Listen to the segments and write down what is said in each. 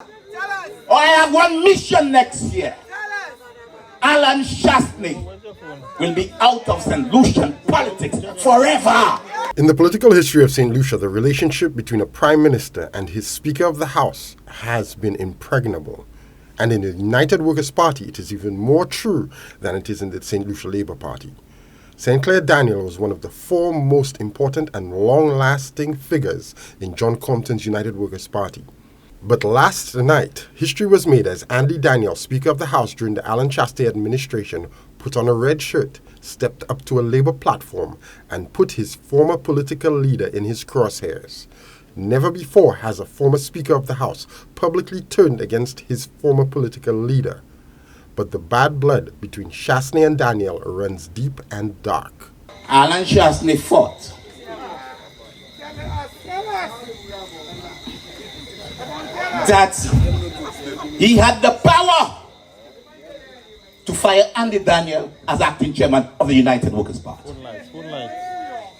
Or I have one mission next year. Allen Chastanet will be out of St. Lucian politics forever. In the political history of St. Lucia, the relationship between a prime minister and his Speaker of the House has been impregnable. And in the United Workers' Party, it is even more true than it is in the St. Lucia Labour Party. St. Clair Daniel was one of the four most important and long-lasting figures in John Compton's United Workers' Party. But last night, history was made as Andy Daniel, Speaker of the House during the Allen Chastanet administration, put on a red shirt, stepped up to a Labour platform, and put his former political leader in his crosshairs. Never before has a former Speaker of the House publicly turned against his former political leader. But the bad blood between Chastanet and Daniel runs deep and dark. Allen Chastanet fought. That he had the power to fire Andy Daniel as acting chairman of the United Workers' Party.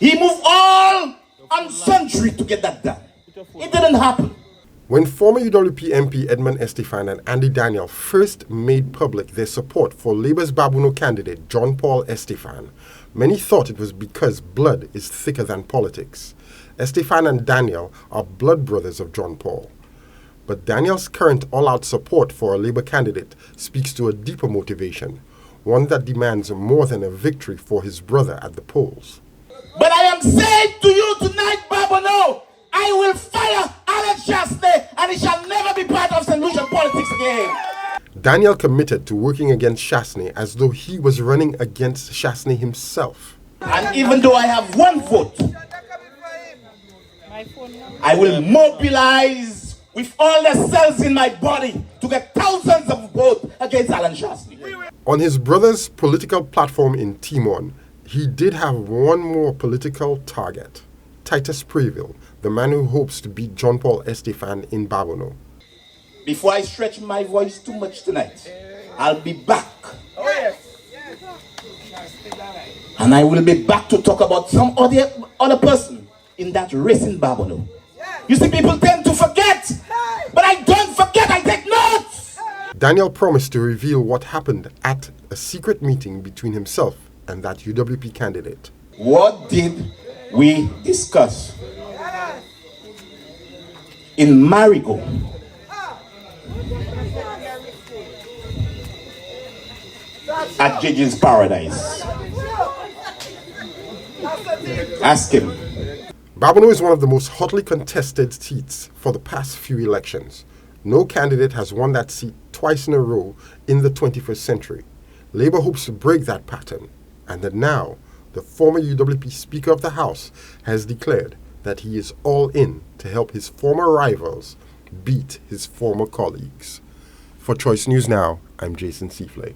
He moved all and sundry to get that done. It didn't happen. When former UWP MP Edmund Estefan and Andy Daniel first made public their support for Labour's Babuno candidate John Paul Estefan, many thought it was because blood is thicker than politics. Estefan and Daniel are blood brothers of John Paul. But Daniel's current all-out support for a Labour candidate speaks to a deeper motivation, one that demands more than a victory for his brother at the polls. But I am saying to you tonight, Babuno, I will fire Allen Chastanet and he shall never be part of St. Lucian politics again. Daniel committed to working against Chastanet as though he was running against Chastanet himself. And even though I have one vote, I will mobilize with all the cells in my body to get thousands of votes against Allen Chastanet. On his brother's political platform in Timon, he did have one more political target, Titus Preville, the man who hopes to beat John Paul Estefan in Babuno. Before I stretch my voice too much tonight, I'll be back. And I will be back to talk about some other person in that race in Babuno. You see, people tend to forget, but I don't forget, I take notes. Daniel promised to reveal what happened at a secret meeting between himself and that UWP candidate. What did we discuss in Marigo? At Judge's Paradise. Ask him. Babuno is one of the most hotly contested seats for the past few elections. No candidate has won that seat twice in a row in the 21st century. Labour hopes to break that pattern, and that now the former UWP Speaker of the House has declared that he is all in to help his former rivals beat his former colleagues. For Choice News Now, I'm Jason Seaflay.